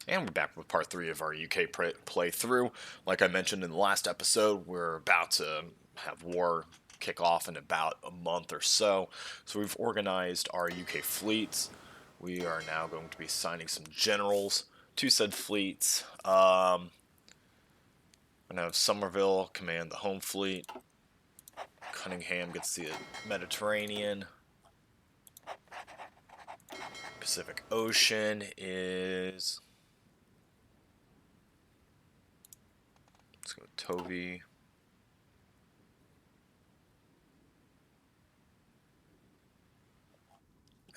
And we're back with part 3 of our UK playthrough. Like I mentioned in the last episode, we're about to have war kick off in about a month or so. So we've organized our UK fleets. We are now going to be assigning some generals to said fleets. We're going to have Somerville command the home fleet. Cunningham gets the Mediterranean. Pacific Ocean is... Let's go with Tovey.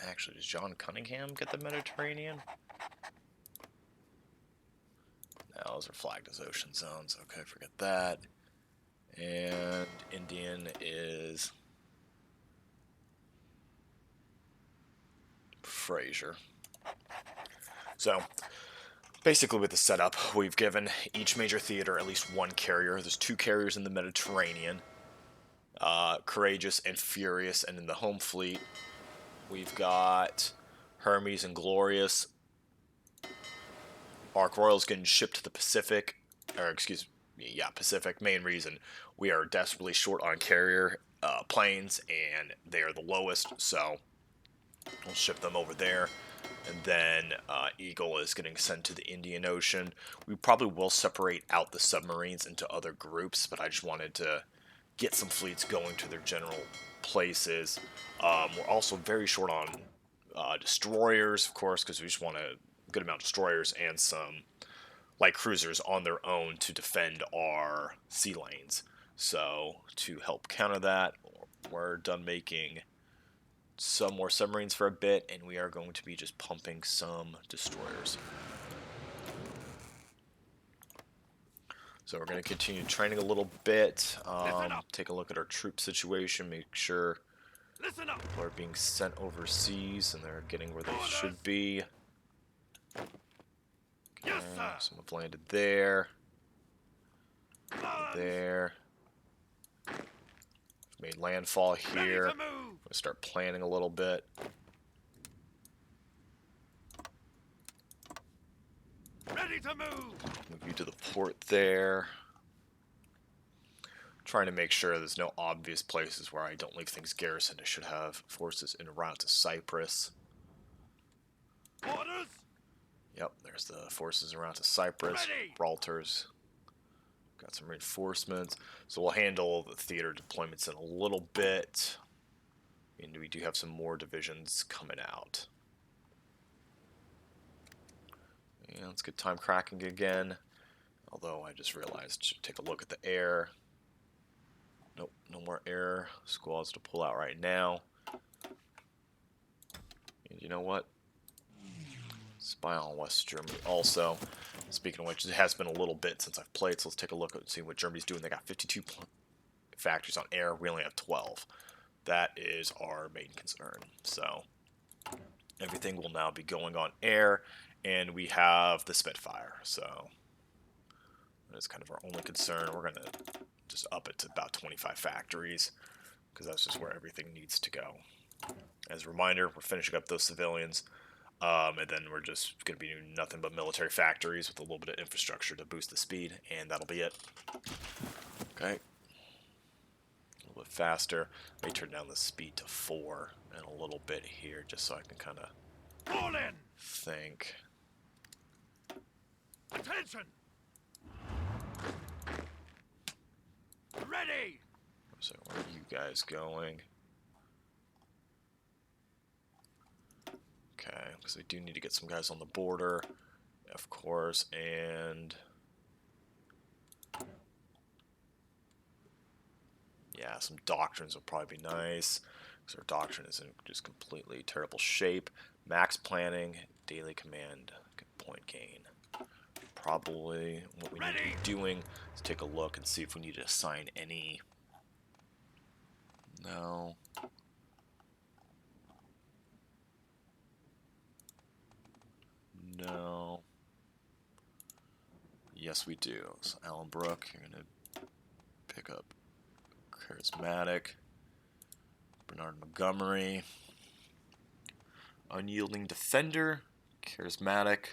Actually, does John Cunningham get the Mediterranean? No, those are flagged as ocean zones. Okay, forget that. And Indian is Fraser. So, basically with the setup, we've given each major theater at least one carrier. There's 2 carriers in the Mediterranean. Courageous and Furious, and in the home fleet, we've got Hermes and Glorious. Ark Royal's getting shipped to the Pacific, or excuse me, yeah, Pacific. Main reason, we are desperately short on carrier planes, and they are the lowest, so we'll ship them over there. And then Eagle is getting sent to the Indian Ocean. We probably will separate out the submarines into other groups, but I just wanted to get some fleets going to their general places. We're also very short on destroyers, of course, because we just want a good amount of destroyers and some light cruisers on their own to defend our sea lanes. So to help counter that, we're done making some more submarines for a bit, and we are going to be just pumping some destroyers. So we're going to continue training a little bit, take a look at our troop situation, make sure people are being sent overseas and they're getting where they should be. Okay, some have landed there. There. Made landfall here. I'm going to start planning a little bit. Ready to move! Move you to the port there. Trying to make sure there's no obvious places where I don't leave things garrisoned. I should have forces en route to Cyprus. Orders! Yep, there's the forces en route to Cyprus. Ready! Gibraltar's got some reinforcements. So we'll handle the theater deployments in a little bit. And we do have some more divisions coming out. And let's get time cracking again. Although I just realized I should take a look at the air. Nope, no more air squads to pull out right now. And you know what? Spy on West Germany also. Speaking of which, it has been a little bit since I've played, so let's take a look and see what Germany's doing. They got 52 factories on air. We only have 12. That is our main concern. So everything will now be going on air, and we have the Spitfire. So that is kind of our only concern. We're going to just up it to about 25 factories, because that's just where everything needs to go. As a reminder, we're finishing up those civilians. And then we're just going to be doing nothing but military factories with a little bit of infrastructure to boost the speed, and that'll be it. Okay. A little bit faster. Let me turn down the speed to 4 in a little bit here, just so I can kind of Fall in! think. Attention! Ready! So where are you guys going? Okay, because we do need to get some guys on the border, of course, and yeah, some doctrines will probably be nice, because our doctrine is in just completely terrible shape. Max planning, daily command, point gain. Probably what we need to be doing is take a look and see if we need to assign any. No. No. Yes, we do. So Alan Brook, you're going to pick up Charismatic. Bernard Montgomery. Unyielding Defender. Charismatic.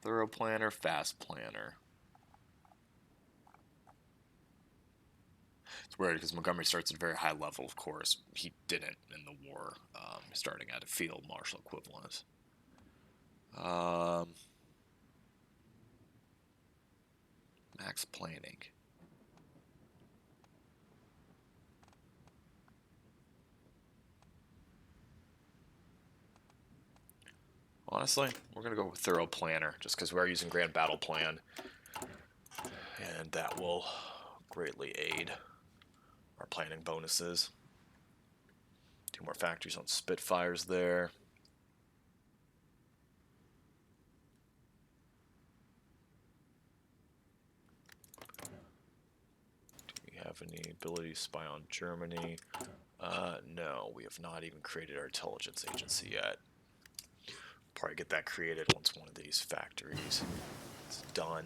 Thorough planner, fast planner. It's weird because Montgomery starts at a very high level, of course. He didn't in the war, starting at a field marshal equivalent. Max planning. Honestly, we're going to go with Thorough Planner, just because we are using Grand Battle Plan. And that will greatly aid our planning bonuses. 2 more factories on Spitfires there. Do we have any ability to spy on Germany? No, we have not even created our intelligence agency yet. Probably get that created once one of these factories is done,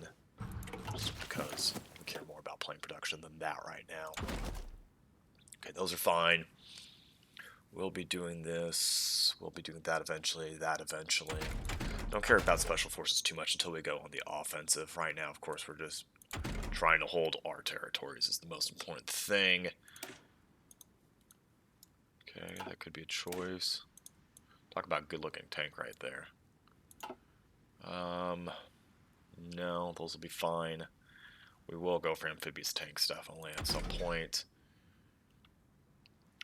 just because we care more about plane production than that right now. Okay, those are fine. We'll be doing this, we'll be doing that eventually. Don't care about special forces too much until we go on the offensive. Right now, of course, we're just trying to hold our territories is the most important thing. Okay, that could be a choice. Talk about good-looking tank right there. No, those will be fine. We will go for amphibious tanks definitely at some point.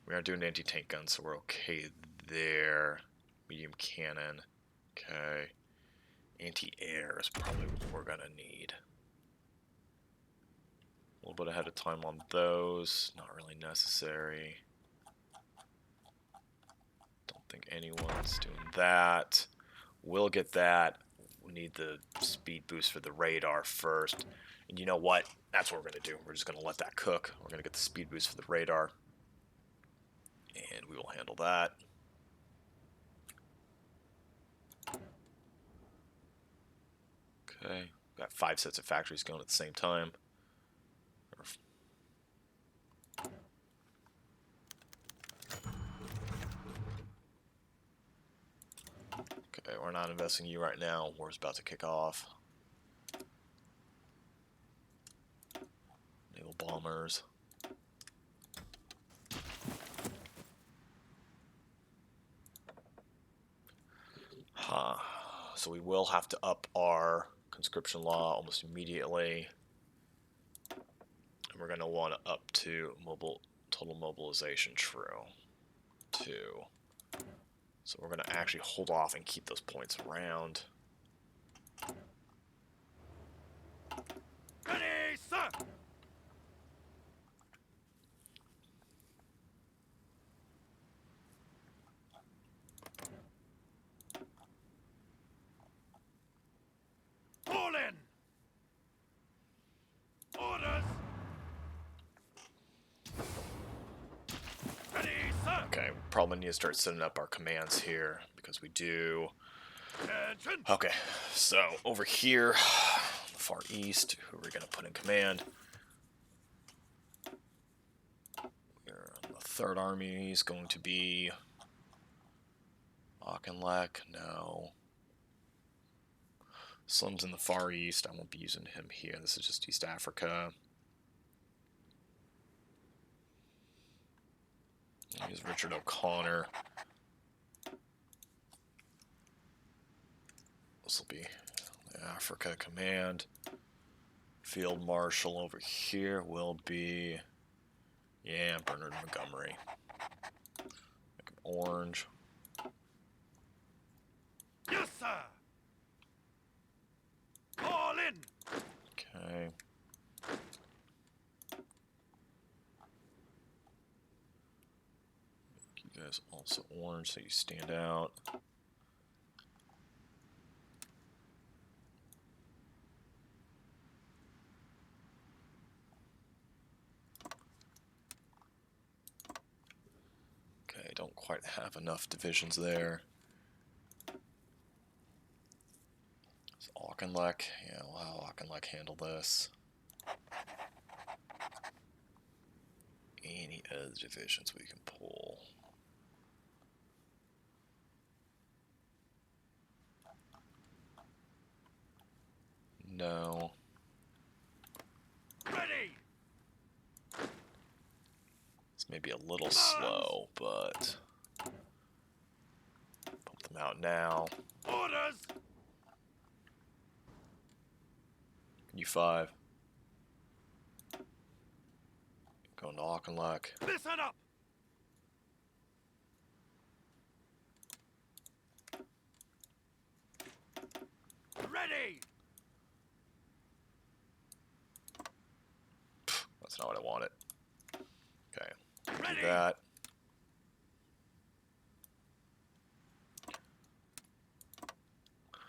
We are doing anti-tank guns, so we're okay there. Medium cannon. Okay. Anti-air is probably what we're gonna need. A little bit ahead of time on those. Not really necessary. Don't think anyone's doing that. We'll get that. We need the speed boost for the radar first. And you know what? That's what we're going to do. We're just going to let that cook. We're going to get the speed boost for the radar. And we will handle that. Okay. Got 5 sets of factories going at the same time. Okay, we're not investing in you right now. War's about to kick off. Naval bombers. So we will have to up our conscription law almost immediately. And we're going to want to up to total mobilization true. 2. So we're going to actually hold off and keep those points around. Ready, sir! Fall in! Orders! Ready, sir! Okay, we probably need to start setting up our commands here, because we do. Attention! Okay, so over here, the far east, who are we going to put in command? The 3rd Army is going to be Auchinleck. No. Slum's in the far east. I won't be using him here. This is just East Africa. Here's Richard O'Connor. This will be the Africa Command. Field Marshal over here will be, yeah, Bernard Montgomery. Make him orange. Yes, sir! Fall in! Okay. Make you guys also orange so you stand out. Okay, don't quite have enough divisions there. Is Auchinleck? Yeah, we'll have Auchinleck handle this. Any other divisions we can pull? No. Ready. It's maybe a little slow, but pump them out now. Orders. You 5. Going to Auchinleck. Listen up. Ready. That's not what I wanted. Okay, Ready. do that.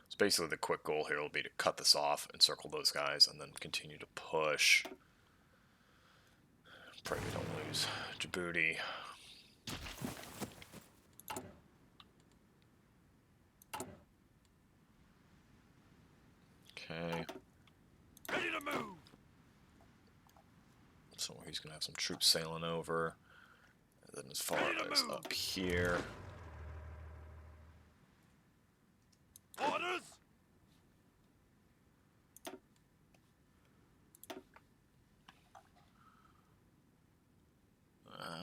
So basically the quick goal here will be to cut this off, encircle those guys, and then continue to push. Pray we don't lose Djibouti. Okay. Ready to move. So he's going to have some troops sailing over. And then as far Ready to as move. up here. Orders.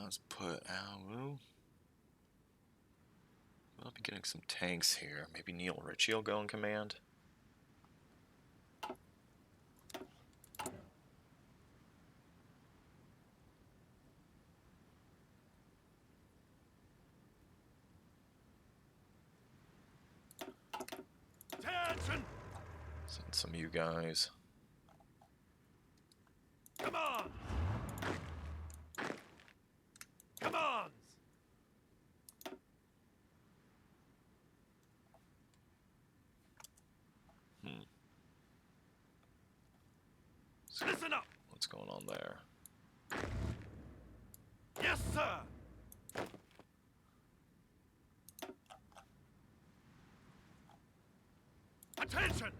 Let's put Awu. We'll be getting some tanks here. Maybe Neil Ritchie will go in command. Attention. Send some of you guys. Come on. Commands. So Listen up. what's going on there? Yes, sir. Attention.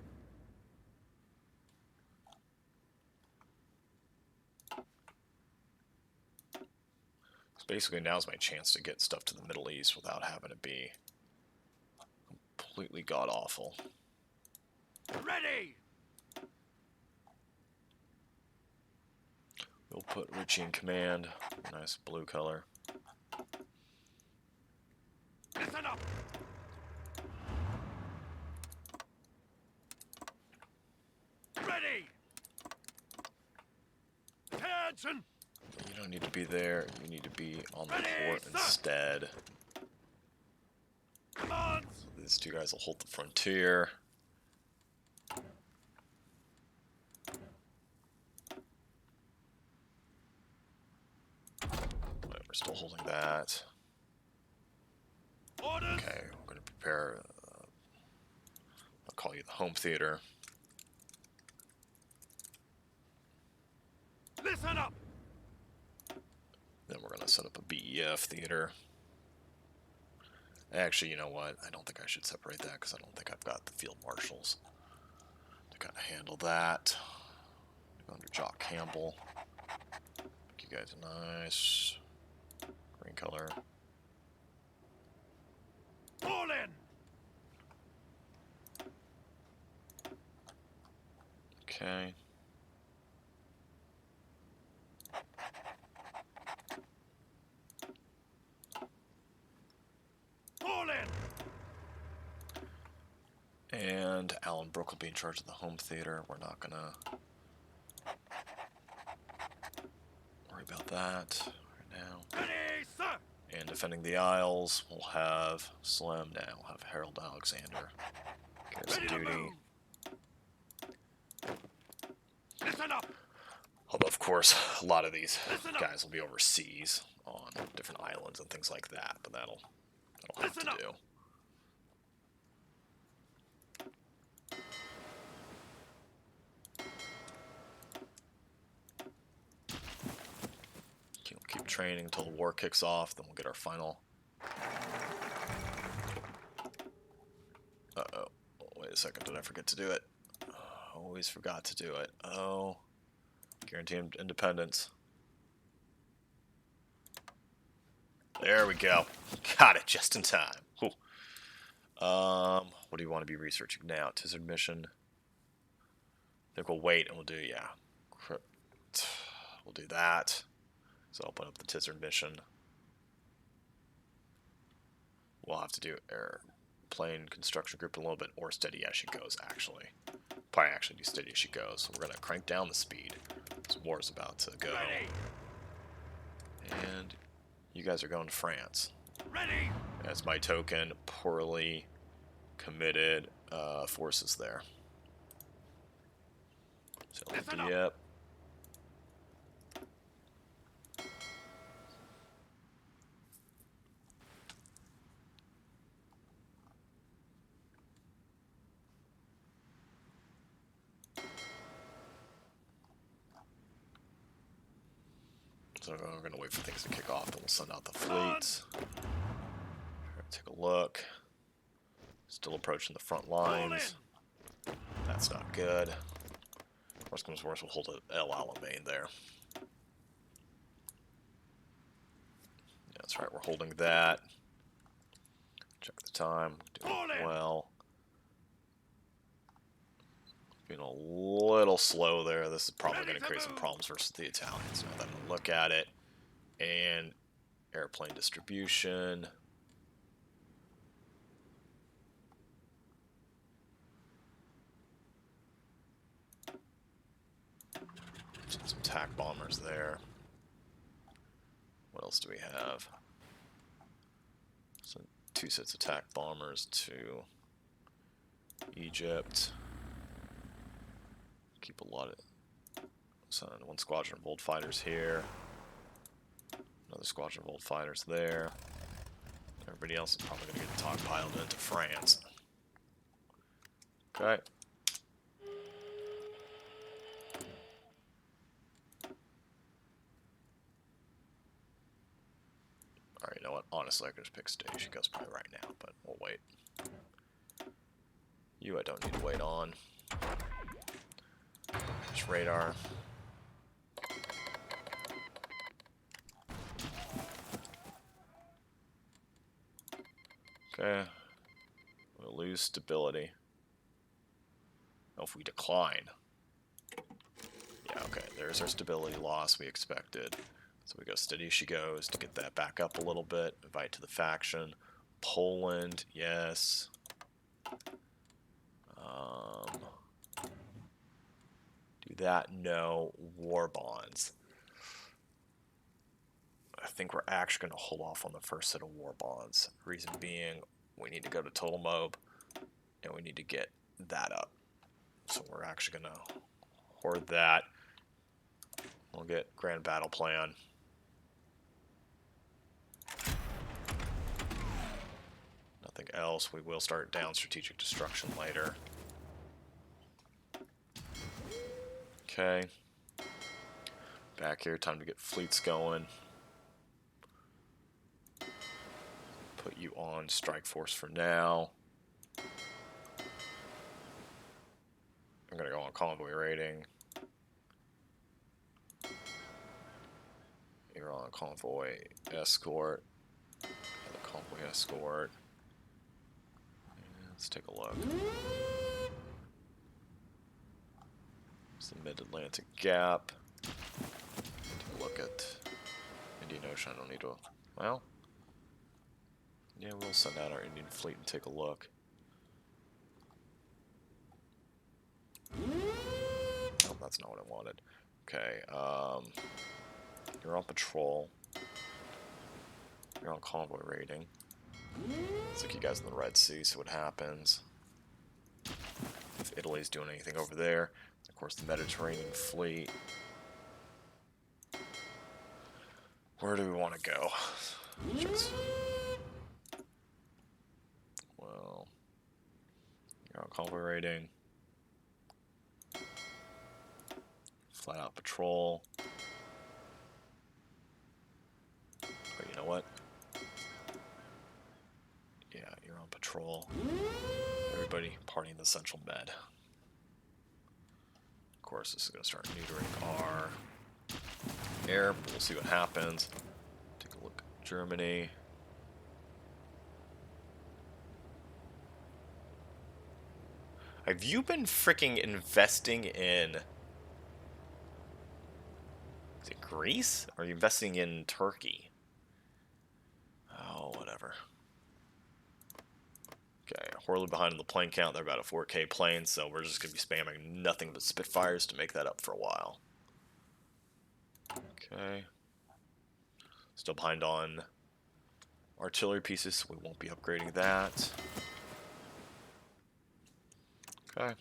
So basically now's my chance to get stuff to the Middle East without having to be completely god-awful. Ready. We'll put Ritchie in command. Nice blue color. Listen up. Ready. Attention. You don't need to be there. You need to be on the Ready, port sir. instead. Commands. So these two guys will hold the frontier. Right, we're still holding that. Orders. Okay, we're going to prepare. I'll call you the home theater. Listen up. Then we're going to set up a BEF theater. Actually, you know what? I don't think I should separate that because I don't think I've got the field marshals to kind of handle that. Under Jock Campbell. Make you guys a nice green color. Fall in. Okay. Fall in. And Alan Brooke will be in charge of the home theater. We're not gonna worry about that right now. Ready, sir. And defending the Isles, we'll have Slim now. We'll have Harold Alexander. Garrison Ready to duty. move. Listen up. Although, of course, a lot of these Listen up. guys will be overseas on different islands and things like that, but that'll have Listen to up. do. Keep training until the war kicks off, then we'll get our final. Uh-oh. Wait a second, did I forget to do it? Always forgot to do it. Oh. Guarantee independence. There we go. Got it just in time. Whew. What do you want to be researching now? Tizard mission. think we'll wait and we'll do, yeah. We'll do that. So I'll put up the Tizard mission. We'll have to do airplane construction group a little bit, or steady as she goes, actually. Probably actually do steady as she goes. So we're going to crank down the speed. This war's about to go. Ready. And you guys are going to France. Ready. That's my token. Poorly committed forces there. So, yep. So we're going to wait for things to kick off, then we'll send out the fleets. Take a look. Still approaching the front lines. That's not good. Worst comes worst, we'll hold El Alamein there. Yeah, that's right, we're holding that. Check the time. Doing well. Being a little slow there. This is probably going to create some problems versus the Italians. Now that we look at it. And airplane distribution. Some attack bombers there. What else do we have? So 2 sets of attack bombers to Egypt. Keep a lot of... So 1 squadron of Volt fighters here. Another squadron of Volt fighters there. Everybody else is probably going to get dogpiled into France. Okay. Alright, you know what? Honestly, I could just pick stage. She goes probably right now, but we'll wait. You I don't need to wait on. Just radar. Okay. We'll lose stability. Oh, if we decline. Yeah, okay. There's our stability loss we expected. So we go steady as she goes to get that back up a little bit. Invite to the faction. Poland, yes. Do that, no. War bonds. I think we're actually going to hold off on the first set of war bonds. Reason being, we need to go to total mob, and we need to get that up. So we're actually going to hoard that. We'll get grand battle plan. Nothing else. We will start down strategic destruction later. Okay. Back here, time to get fleets going. Put you on strike force for now. I'm gonna go on convoy raiding. You're on convoy escort. Another convoy escort. Let's take a look. It's the Mid-Atlantic Gap. Take a look at Indian Ocean. I don't need to... Well... Yeah, we'll send out our Indian fleet and take a look. Oh, that's not what I wanted. Okay, you're on patrol. You're on convoy raiding. Let's take you guys in the Red Sea, see what happens. If Italy's doing anything over there. Of course, the Mediterranean fleet. Where do we want to go? Just... Well, you're on convoy raiding. Flat out patrol. But you know what? Yeah, you're on patrol. Everybody partying the Central Med. Of course, this is going to start neutering our air, but we'll see what happens. Take a look at Germany. Have you been freaking investing in... Is it Greece? Or are you investing in Turkey? Oh, whatever. Okay, horribly behind on the plane count. They're about a 4K plane, so we're just going to be spamming nothing but Spitfires to make that up for a while. Okay. Still behind on artillery pieces, so we won't be upgrading that. Okay.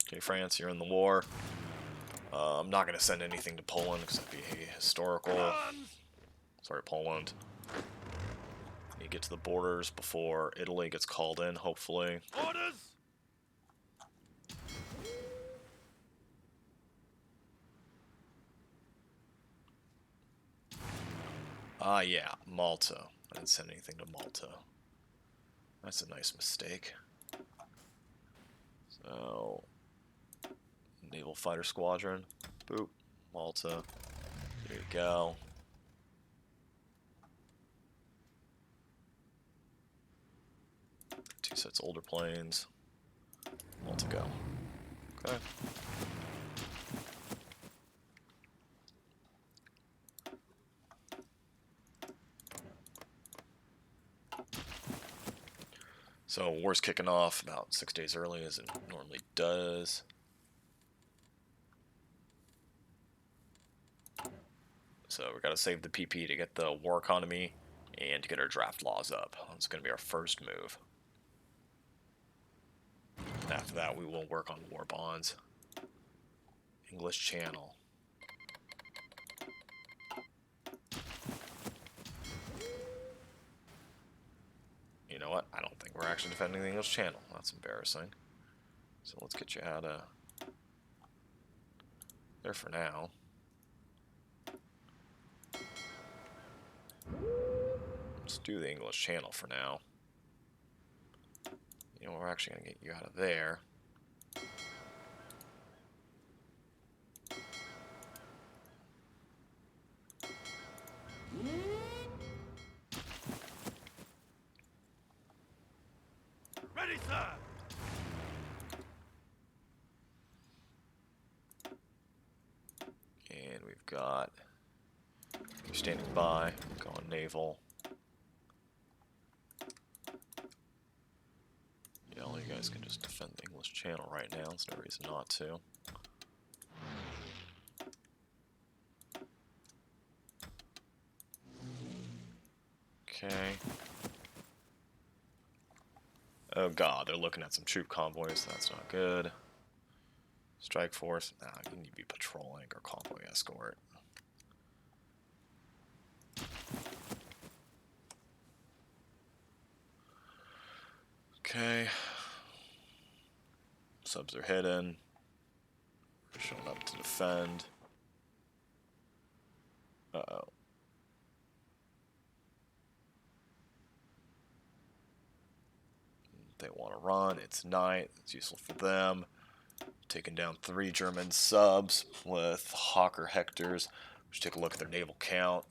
Okay, France, you're in the war. I'm not going to send anything to Poland because that'd be historical. Guns! Sorry, Poland. You get to the borders before Italy gets called in, hopefully. Orders! Ah, yeah, Malta. I didn't send anything to Malta. That's a nice mistake. So, Naval Fighter Squadron. Boop. Malta. There you go. Two sets older planes. Malta go. Okay. So, war's kicking off about 6 days early as it normally does. So, we gotta save the PP to get the war economy and to get our draft laws up. That's gonna be our first move. After that, we will work on war bonds. English Channel. You know what? I don't think we're actually defending the English Channel. That's embarrassing. So let's get you out of there for now. Let's do the English Channel for now. You know, we're actually going to get you out of there. Ready, sir! And we've got you standing by, going naval. Yeah, all you guys can just defend the English Channel right now. There's no reason not to. Okay. Oh god, they're looking at some troop convoys. That's not good. Strike force. Nah, you need to be patrolling or convoy escort. Okay. Subs are hidden. We're showing up to defend. Uh-oh. They want to run. It's night. It's useful for them. Taking down 3 German subs with Hawker Hectors. We should take a look at their naval count.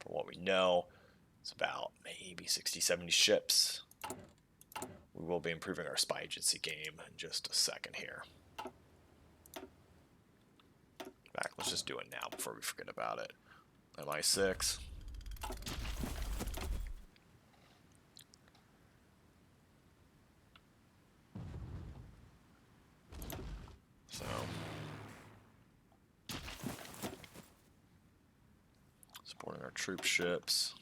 For what we know, it's about maybe 60, 70 ships. We will be improving our spy agency game in just a second here. In fact, let's just do it now before we forget about it. MI6. So, supporting our troop ships.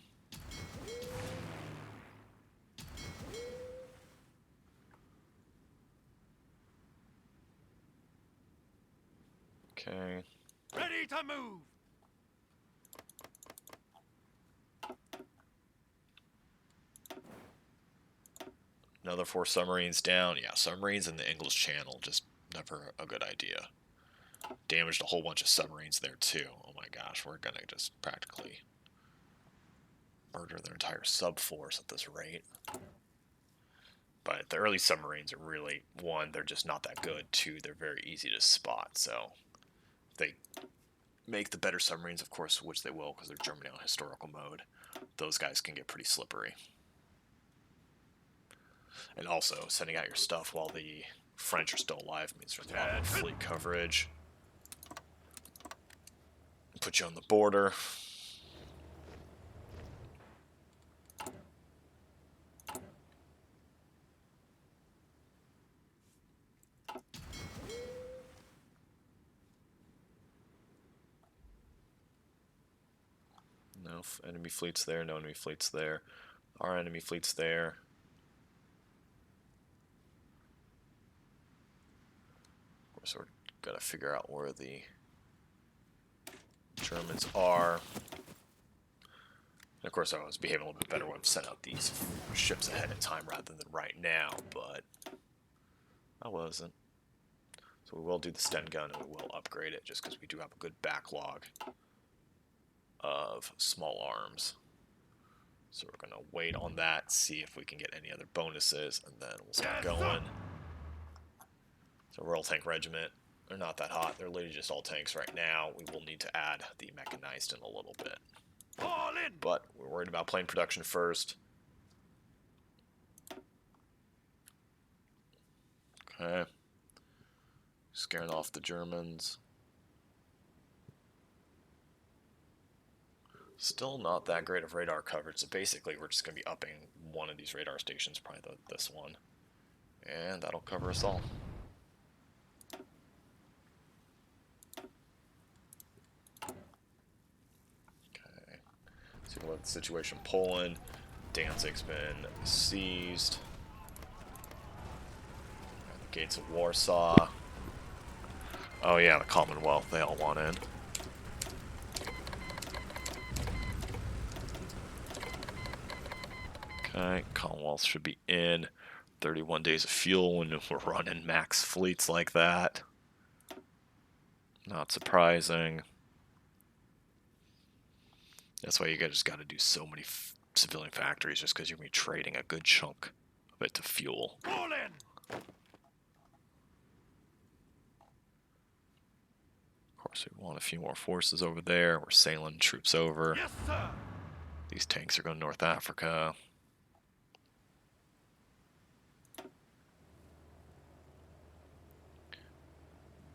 Okay. Ready to move! Another 4 submarines down. Yeah, submarines in the English Channel, just never a good idea. Damaged a whole bunch of submarines there too. Oh my gosh, we're gonna just practically murder their entire sub force at this rate. But the early submarines are really, one, they're just not that good. Two, they're very easy to spot. So if they make the better submarines, of course, which they will because they're Germany on historical mode, those guys can get pretty slippery. And also, sending out your stuff while the French are still alive means there's a lot more fleet coverage. Put you on the border. No enemy fleets there, no enemy fleets there. Our enemy fleet's there. Of course, we're gotta figure out where the Germans are. And of course, I was behaving a little bit better when I sent out these ships ahead of time rather than right now, but I wasn't. So we will do the Sten gun and we will upgrade it just because we do have a good backlog of small arms. So we're going to wait on that, see if we can get any other bonuses, and then we'll start going. So Royal Tank Regiment, they're not that hot. They're literally just all tanks right now. We will need to add the mechanized in a little bit. Fall in. But we're worried about plane production first. Okay. Scaring off the Germans. Still not that great of radar coverage, so basically we're just going to be upping one of these radar stations, probably this one. And that'll cover us all. Okay. So we'll let the situation Poland. Danzig's been seized. The gates of Warsaw. Oh yeah, the Commonwealth, they all want in. Okay, Commonwealth should be in. 31 days of fuel when we're running max fleets like that. Not surprising. That's why you guys just got to do so many civilian factories, just because you're going to be trading a good chunk of it to fuel. Fall in. Of course, we want a few more forces over there. We're sailing troops over. Yes, sir. These tanks are going to North Africa.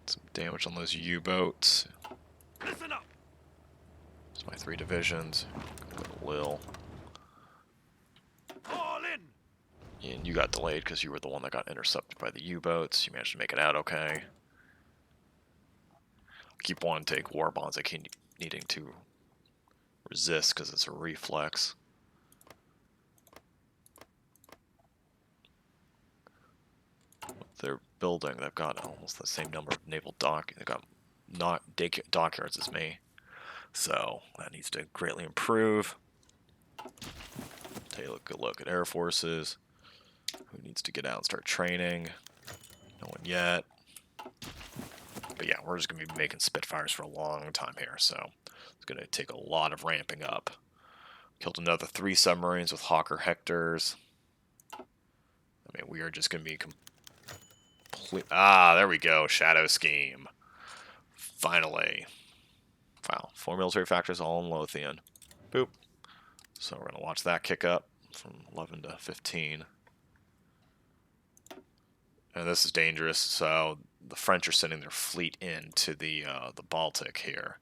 Some damage on those U-boats. Listen up. It's my 3 divisions. Go to Lille. Fall in. And you got delayed because you were the one that got intercepted by the U-boats. You managed to make it out okay. Keep wanting to take war bonds. I keep needing to resist because it's a reflex. What they're building, they've got almost the same number of naval dock. They've got not dockyards as me, so that needs to greatly improve. Take a good look at air forces. Who needs to get out and start training? No one yet. But yeah, we're just going to be making Spitfires for a long time here, so it's going to take a lot of ramping up. Killed another 3 submarines with Hawker Hectors. I mean, we are just going to be complete. Ah, there we go. Shadow Scheme. Finally. Wow. 4 military factories all in Lothian. Boop. So we're going to watch that kick up from 11 to 15. And this is dangerous, so the French are sending their fleet into the Baltic here.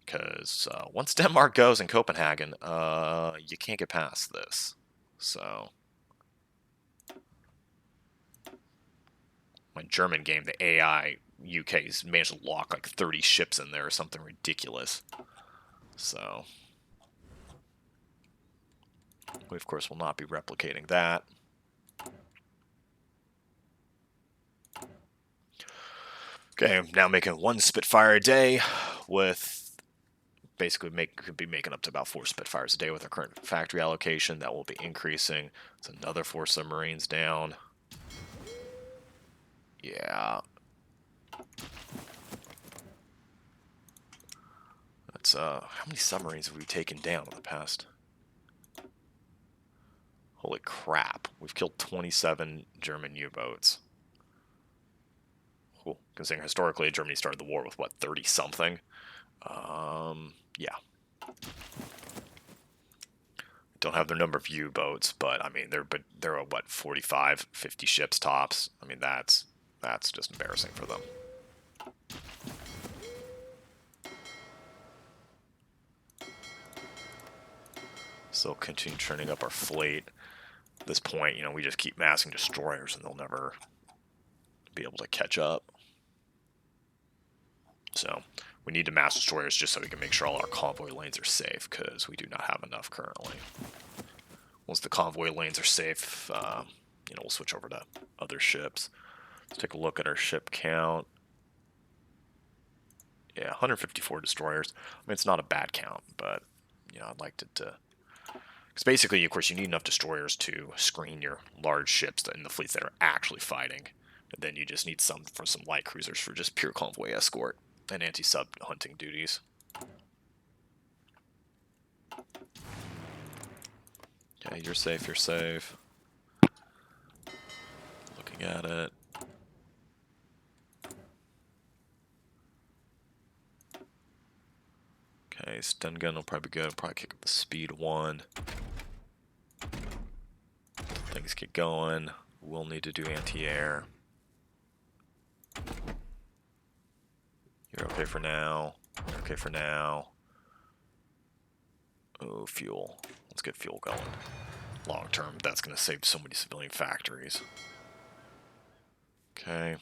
Because once Denmark goes in Copenhagen, you can't get past this. So my German game, the AI UK's managed to lock like 30 ships in there or something ridiculous. So we of course will not be replicating that. Okay, I'm now making 1 Spitfire a day with basically could be making up to about 4 Spitfires a day with our current factory allocation. That will be increasing. It's another 4 submarines down. Yeah. That's how many submarines have we taken down in the past? Holy crap. We've killed 27 German U-boats. Cool. Considering historically Germany started the war with, what, 30-something? Yeah. Don't have their number of U-boats, but I mean they're what, 45, 50 ships tops. I mean that's just embarrassing for them. Still continue turning up our fleet. At this point, we just keep massing destroyers and they'll never be able to catch up. So we need to mass destroyers just so we can make sure all our convoy lanes are safe, because we do not have enough currently. Once the convoy lanes are safe, we'll switch over to other ships. Let's take a look at our ship count. Yeah, 154 destroyers. I mean, it's not a bad count, but I'd like to. Because basically, of course, you need enough destroyers to screen your large ships in the fleets that are actually fighting. And then you just need some for some light cruisers for just pure convoy escort and anti-sub hunting duties. Okay, you're safe, you're safe. Looking at it. Okay, stun gun will probably be good. Probably kick up the speed 1. Things get going. We'll need to do anti-air. You're okay for now. You're okay for now. Oh, fuel. Let's get fuel going. Long term, that's going to save so many civilian factories. Okay.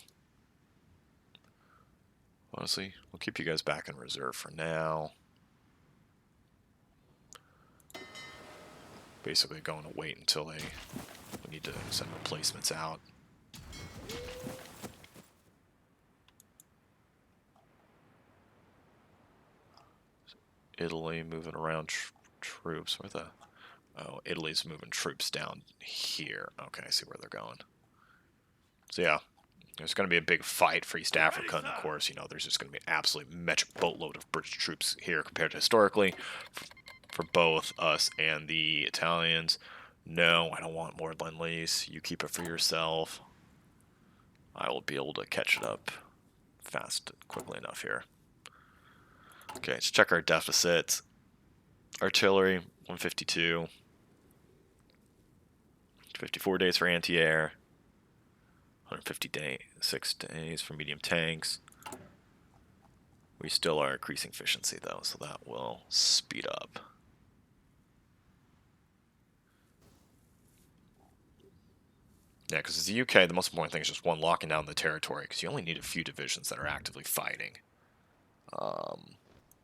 Honestly, we'll keep you guys back in reserve for now. Basically going to wait until we need to send replacements out. Italy moving around troops. Where the... Oh, Italy's moving troops down here. Okay, I see where they're going. So yeah, there's going to be a big fight for East Africa, and of course, there's just going to be an absolute metric boatload of British troops here compared to historically for both us and the Italians. No, I don't want more Lend-Lease. You keep it for yourself. I will be able to catch it up quickly enough here. Okay, let's check our deficits. Artillery, 152. 54 days for anti-air. 156 days for medium tanks. We still are increasing efficiency though, so that will speed up. Yeah, because it's the UK, the most important thing is just one, locking down the territory, because you only need a few divisions that are actively fighting.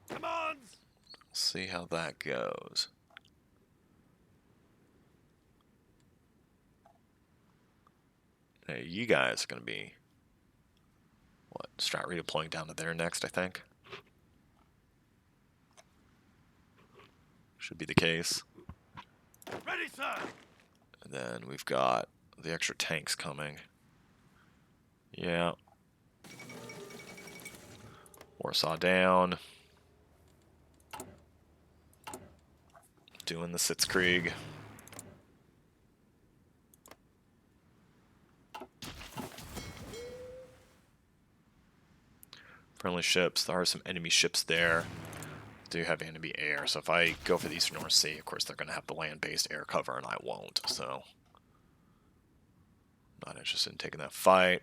Commands! See how that goes. Hey, you guys are going to be, what, strat redeploying down to there next, I think? Should be the case. Ready, sir! And then we've got the extra tanks coming. Yeah. Warsaw down. Doing the Sitzkrieg. Friendly ships. There are some enemy ships there. Do have enemy air, so if I go for the Eastern North Sea, of course they're going to have the land-based air cover, and I won't, so... Not interested in taking that fight.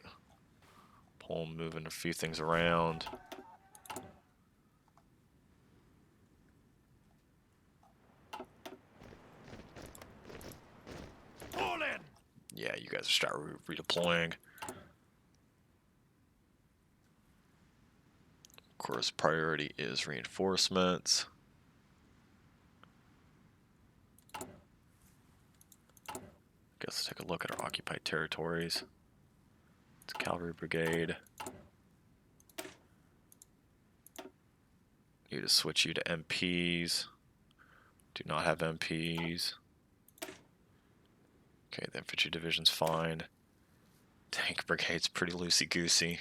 Moving a few things around. All in! Yeah, you guys start redeploying. Of course, priority is reinforcements. Guess take a look at our occupied territories. It's a cavalry brigade. Need to switch you to MPs. Do not have MPs. Okay, the infantry division's fine. Tank brigade's pretty loosey-goosey.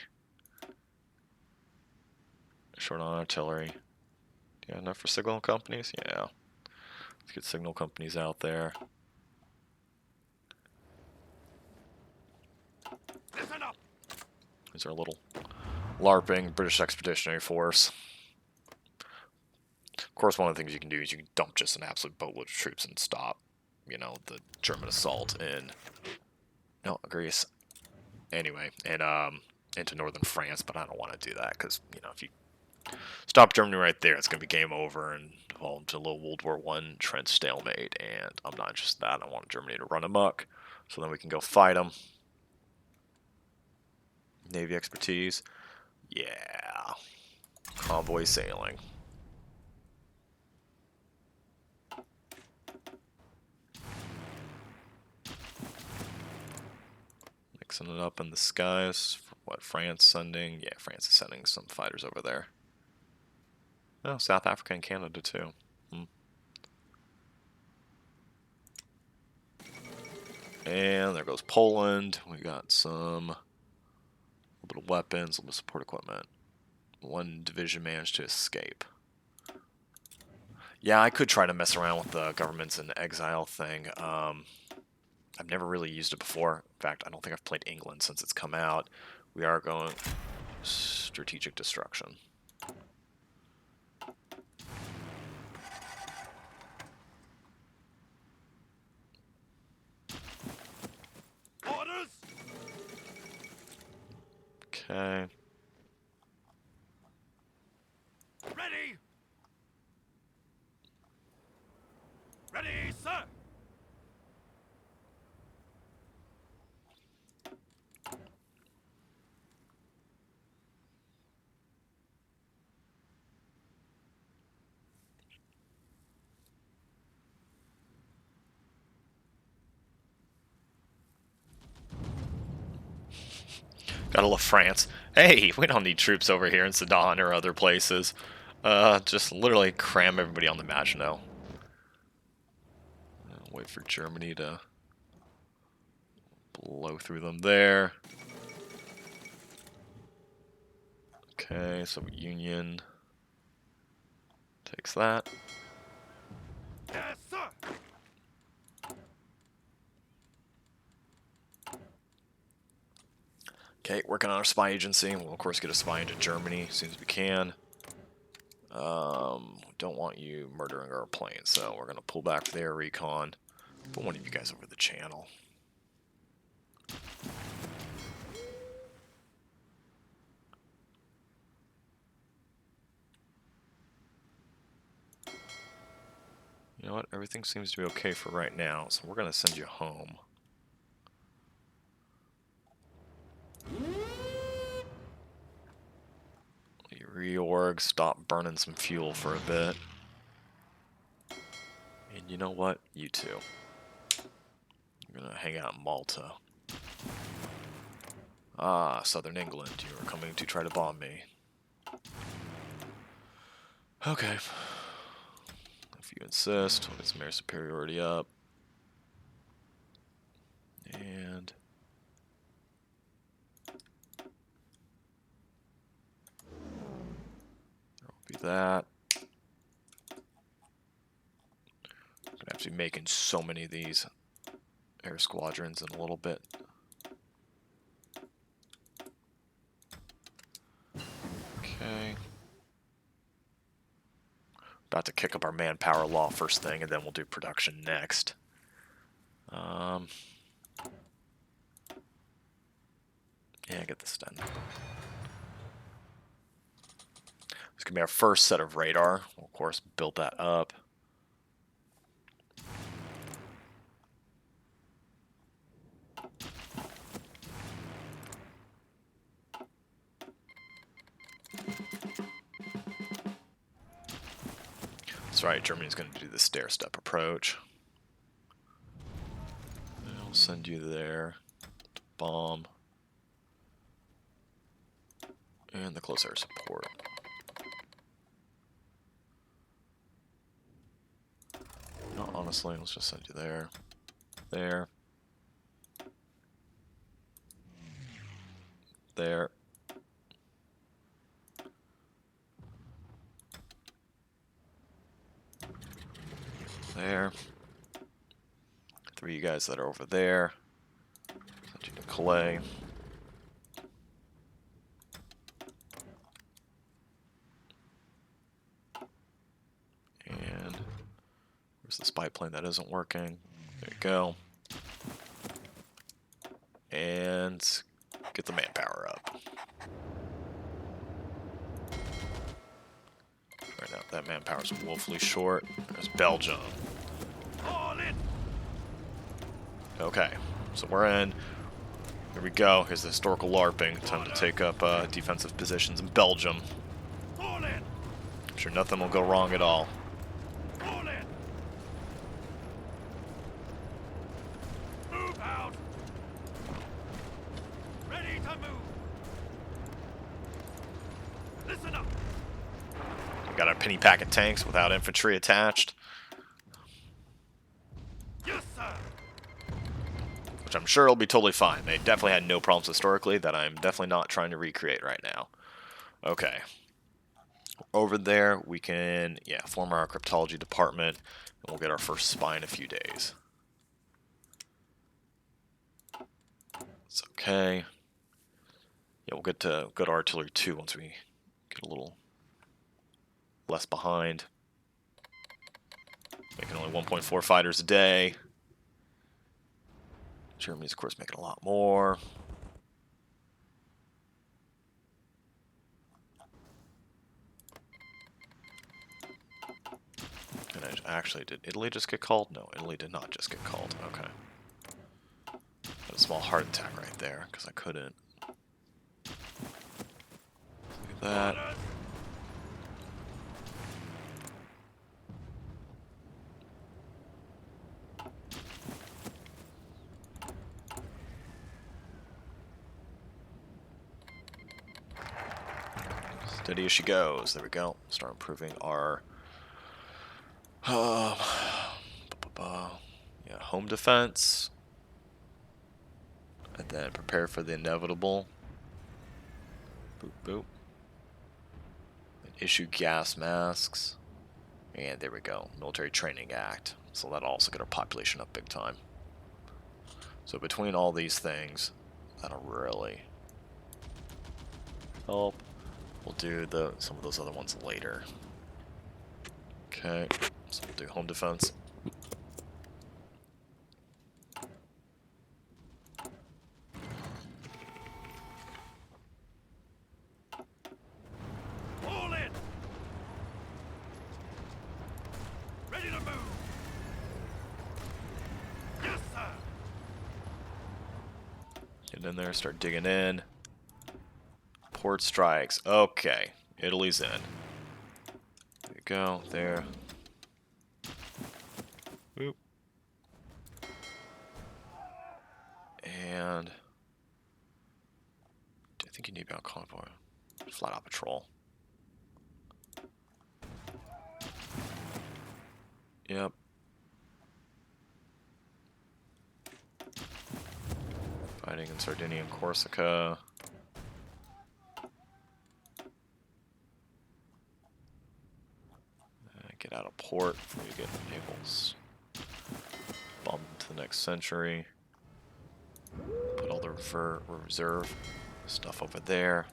Short on artillery. Do you have enough for signal companies? Yeah. Let's get signal companies out there. These are a little LARPing British Expeditionary Force. Of course, one of the things you can do is you can dump just an absolute boatload of troops and stop, you know, the German assault in Greece. Anyway, and into northern France, but I don't want to do that because, you know, if you stop Germany right there, it's going to be game over and fall into a little World War I trench stalemate, and I'm not interested in that. I want Germany to run amok, so then we can go fight them. Navy expertise. Yeah. Convoy sailing. Mixing it up in the skies. What, France sending? Yeah, France is sending some fighters over there. Oh, South Africa and Canada too. And there goes Poland. We got some a little bit of weapons, a little bit of support equipment. One division managed to escape. Yeah, I could try to mess around with the governments in exile thing. I've never really used it before. In fact, I don't think I've played England since it's come out. We are going strategic destruction. Orders! Okay. Ready! Ready, sir! Gotta love France. Hey, we don't need troops over here in Sudan or other places. Just literally cram everybody on the Maginot. Wait for Germany to blow through them there. Okay, Soviet Union takes that. Yes, sir! Okay, working on our spy agency. We'll of course get a spy into Germany as soon as we can. Don't want you murdering our plane, so we're gonna pull back for the air recon. Put one of you guys over the channel. You know what? Everything seems to be okay for right now, so we're gonna send you home. You reorg, stop burning some fuel for a bit. And you know what? You too. You're gonna hang out in Malta. Ah, Southern England, you are coming to try to bomb me. Okay. If you insist, we'll get some air superiority up. And there'll be that. I'm gonna have to be making so many of these air squadrons in a little bit. Okay. About to kick up our manpower law first thing, and then we'll do production next. Yeah, get this done. This can be our first set of radar. We'll, of course, build that up. That's right, Germany's going to do the stair-step approach. And I'll send you there to bomb. And the close air support. No, honestly, let's just send you there. There. There. There. 3 of you guys that are over there. Send you to Calais. There's the spy plane that isn't working. There you go. And get the manpower up. Right now, that manpower's woefully short. There's Belgium. All in. Okay, so we're in. Here we go. Here's the historical LARPing. Time to take up defensive positions in Belgium. All in. I'm sure nothing will go wrong at all. All in. Move out. Ready to move. Listen up. We got our penny packet tanks without infantry attached, Yes, sir. which I'm sure will be totally fine. They definitely had no problems historically that I'm definitely not trying to recreate right now. Okay. Over there, we can, form our cryptology department, and we'll get our first spy in a few days. It's okay. Yeah, we'll get to good artillery too once we get a little less behind. Making only 1.4 fighters a day. Germany's, of course, making a lot more. And actually, did Italy just get called? No, Italy did not just get called. Okay. Had a small heart attack right there, because I couldn't. Look at that. Orders. Steady as she goes. There we go. Start improving our home defense. And then prepare for the inevitable. Boop, boop. And issue gas masks. And there we go. Military Training Act. So that'll also get our population up big time. So between all these things, that'll really help. We'll do some of those other ones later. Okay, so we'll do home defense. All in. Ready to move. Yes, sir. Get in there, start digging in. Port strikes. Okay, Italy's in. There you go, there. Boop. And I think you need to be on convoy. Flat out patrol. Yep. Fighting in Sardinia and Corsica. Get out of port before you get naval bumped to the next century. Put all the reserve stuff over there.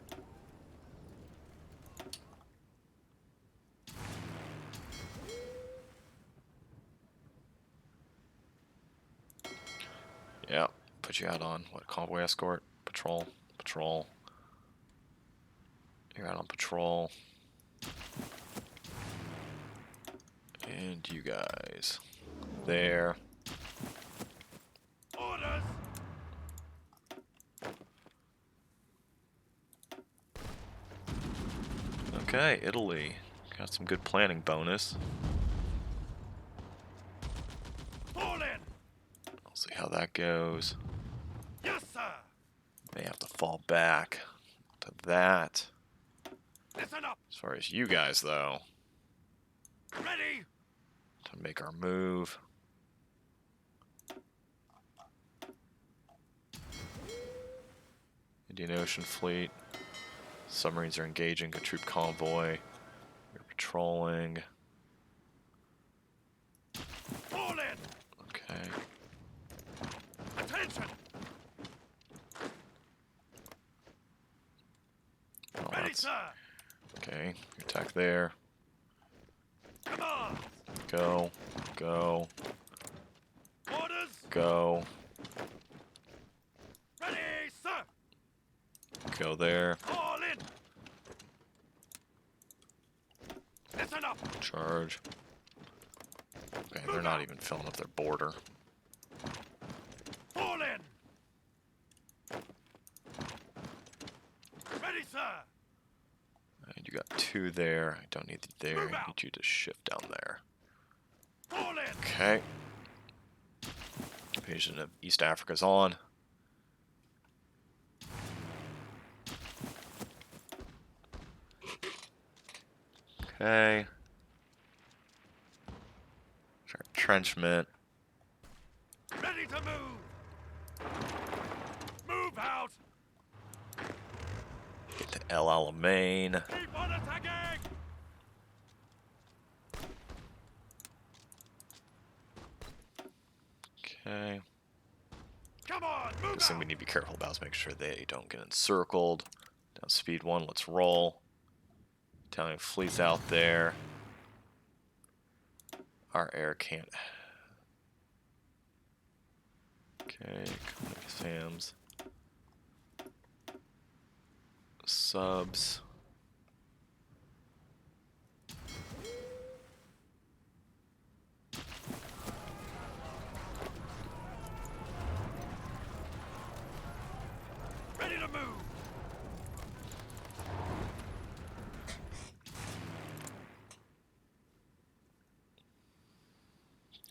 Yeah, put you out on what? Convoy escort, patrol, patrol. You're out on patrol. And you guys there. Orders. Okay, Italy. Got some good planning bonus. Fall in. We'll see how that goes. Yes, sir. May have to fall back to that. Listen up. As far as you guys, though, Ready. to make our move. Indian Ocean Fleet. Submarines are engaging a troop convoy. You're patrolling. Fall in. Okay. Attention. Oh, Ready, that's, sir. okay. Attack there. Come on. Go. Go. Orders. Go. Ready, sir. Go there. All in. Listen up. Charge. Okay, they're not even filling up their border. Fall in. Ready, sir. And you got 2 there. I don't need you there. Move I out. need you to shift down there. Fall in. Okay. Invasion of East Africa's on. Okay. Entrenchment. Ready to move. Move out. Get to El Alamein. Keep on attacking. Okay. Come on, move This thing out. we need to be careful about is make sure they don't get encircled. Down speed 1, let's roll. Italian fleet's out there. Our air can't. Okay, Sam's. Subs. Ready to move.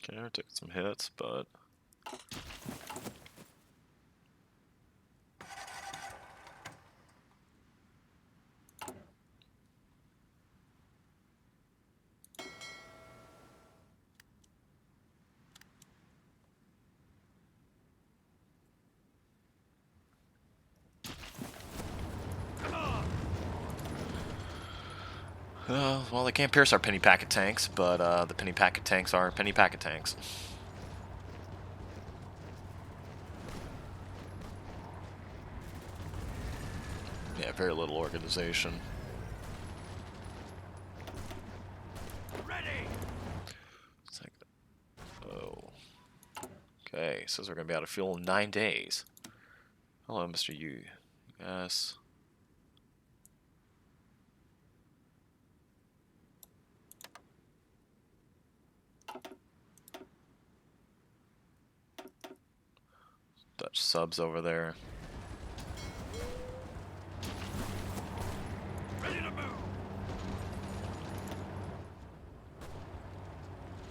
Okay, we're taking some hits, but Come on. well, they can't pierce our penny packet tanks, but the penny packet tanks are penny packet tanks. Yeah, very little organization. Ready. It's like, oh. Okay, says we're gonna be out of fuel in 9 days. Hello, Mr. U. Yes. Dutch subs over there. Ready to move.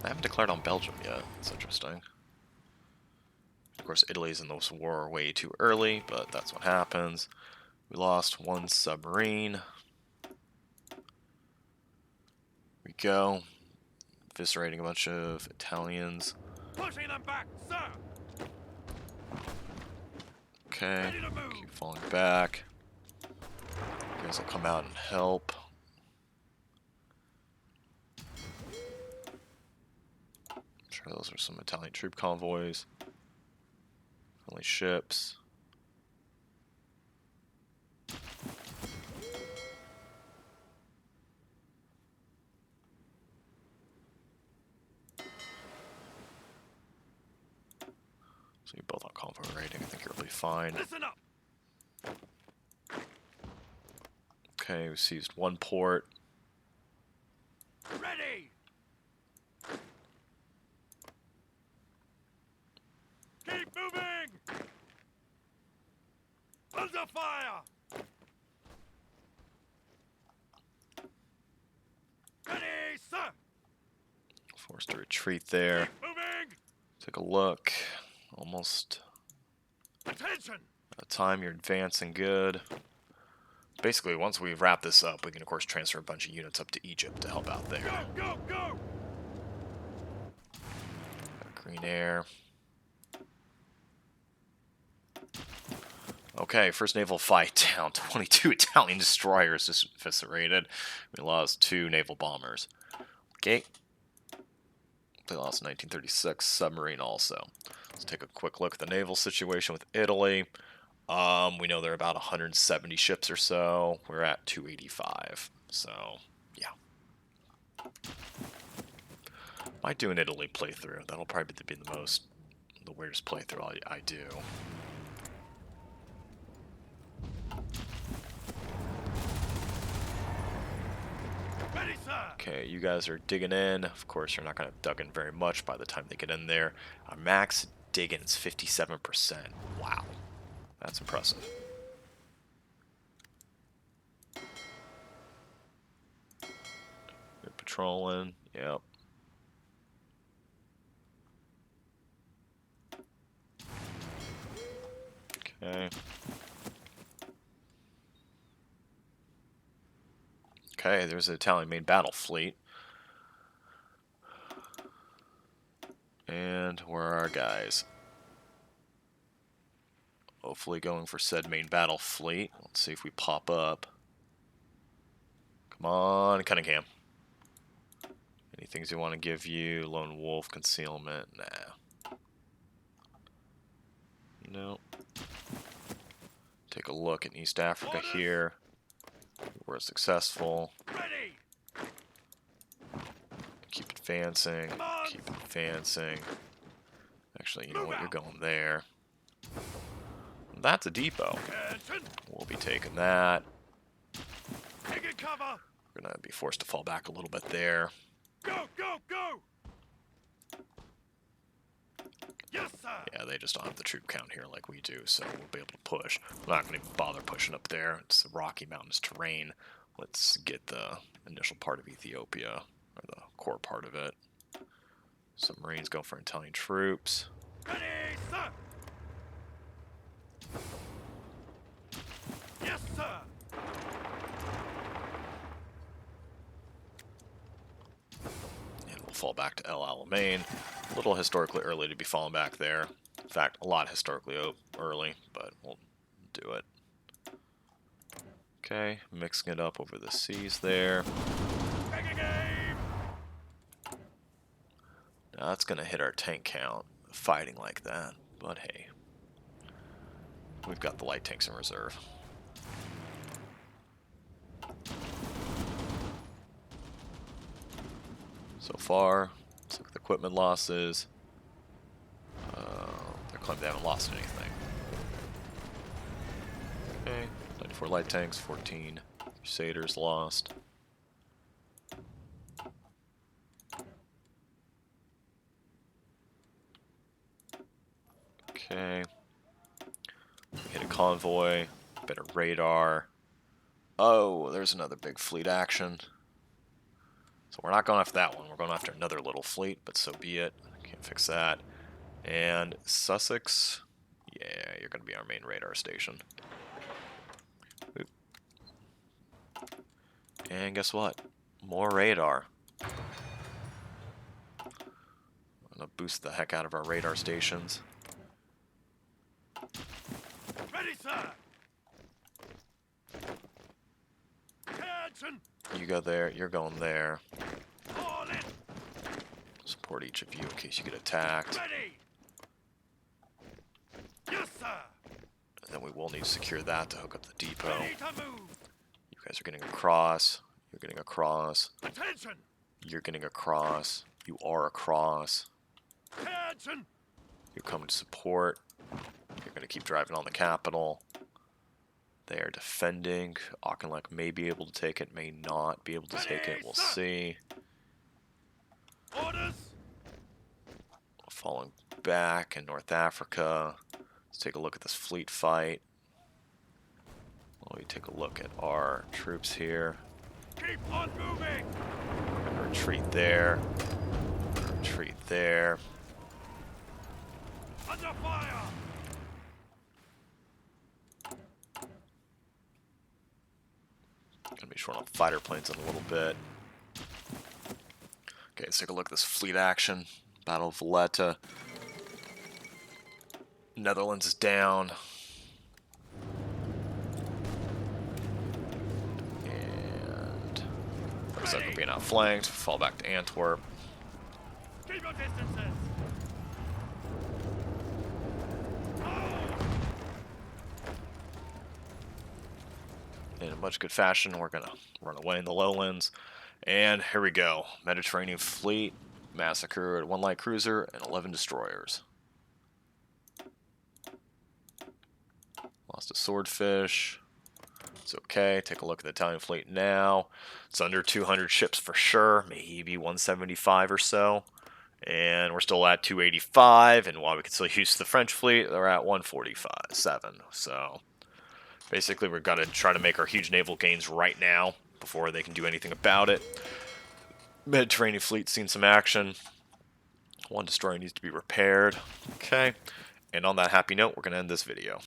I haven't declared on Belgium yet. It's interesting. Of course, Italy's in this war way too early, but that's what happens. We lost 1 submarine. We go. Eviscerating a bunch of Italians. Pushing them back, sir. Okay. Ready to move. Keep falling back. You guys will come out and help. I'm sure those are some Italian troop convoys. Friendly ships. So you're both on convoy rating. I think you'll be fine. Listen up. Okay, we seized 1 port. Ready. Keep moving. Under fire. Ready, sir. Forced to retreat there. Keep moving. Take a look. Almost Attention. out of time. You're advancing good. Basically, once we wrap this up, we can, of course, transfer a bunch of units up to Egypt to help out there. Go, go, go. Got green air. Okay, first naval fight down. 22 Italian destroyers just eviscerated. We lost 2 naval bombers. Okay. They lost 1936 submarine also. Let's take a quick look at the naval situation with Italy. We know there are about 170 ships or so. We're at 285. So, yeah. Might do an Italy playthrough. That'll probably be the weirdest playthrough I do. Ready, sir. Okay, you guys are digging in. Of course, you're not going to have dug in very much by the time they get in there. Our max digging is 57%. Wow. That's impressive. Good patrolling. Yep. Okay. Okay, there's the Italian main battle fleet. And where are our guys? Hopefully going for said main battle fleet. Let's see if we pop up. Come on, Cunningham. Any things you want to give you? Lone Wolf, concealment? Nah. No. Take a look at East Africa here. We're successful. Ready. Keep advancing. Keep advancing. Actually, you know what? You're going there. That's a depot. Attention. We'll be taking that. Taking cover. We're going to be forced to fall back a little bit there. Go, go, go. Yes, sir. Yeah, they just don't have the troop count here like we do, so we'll be able to push. We're not going to bother pushing up there. It's the Rocky Mountains terrain. Let's get the initial part of Ethiopia, or the core part of it. Submarines go for Italian troops. Ready, sir. Yes, sir. And we'll fall back to El Alamein. A little historically early to be falling back there. In fact, a lot historically early, but we'll do it. Okay, mixing it up over the seas there. Taking aim. Now that's going to hit our tank count, fighting like that. But hey, we've got the light tanks in reserve. So far, let's look at the equipment losses. They're claiming they haven't lost anything. Okay, 94 light tanks, 14 Crusaders lost. Okay. Hit a convoy, better radar. Oh, there's another big fleet action. So we're not going after that one. We're going after another little fleet, but so be it. Can't fix that. And Sussex, yeah, you're going to be our main radar station. Oop. And guess what? More radar. I'm going to boost the heck out of our radar stations. Ready, sir. Attention. You go there, you're going there. All in. Support each of you in case you get attacked. Ready. Yes, sir. And then we will need to secure that to hook up the depot. Ready to move. You guys are getting across. You're getting across. Attention. You're getting across. You are across. Attention. You're coming to support. You're going to keep driving on the capital. They are defending. Auchinleck may be able to take it, may not be able to take it. We'll see. Orders. Falling back in North Africa. Let's take a look at this fleet fight. While we take a look at our troops here. Keep on moving. We're gonna retreat there. Retreat there. Under fire. Gonna be short on fighter planes in a little bit. Okay, let's take a look at this fleet action. Battle of Valletta. Netherlands is down. And looks like we're being outflanked. Fall back to Antwerp. Keep your distances. In a much good fashion, we're gonna run away in the lowlands. And here we go. Mediterranean fleet massacred 1 light cruiser and 11 destroyers. Lost a swordfish. It's okay. Take a look at the Italian fleet now. It's under 200 ships for sure, maybe 175 or so. And we're still at 285, and while we can still use the French fleet, they're at 147. So basically, we've got to try to make our huge naval gains right now before they can do anything about it. Mediterranean fleet's seen some action. 1 destroyer needs to be repaired. Okay. And on that happy note, we're going to end this video.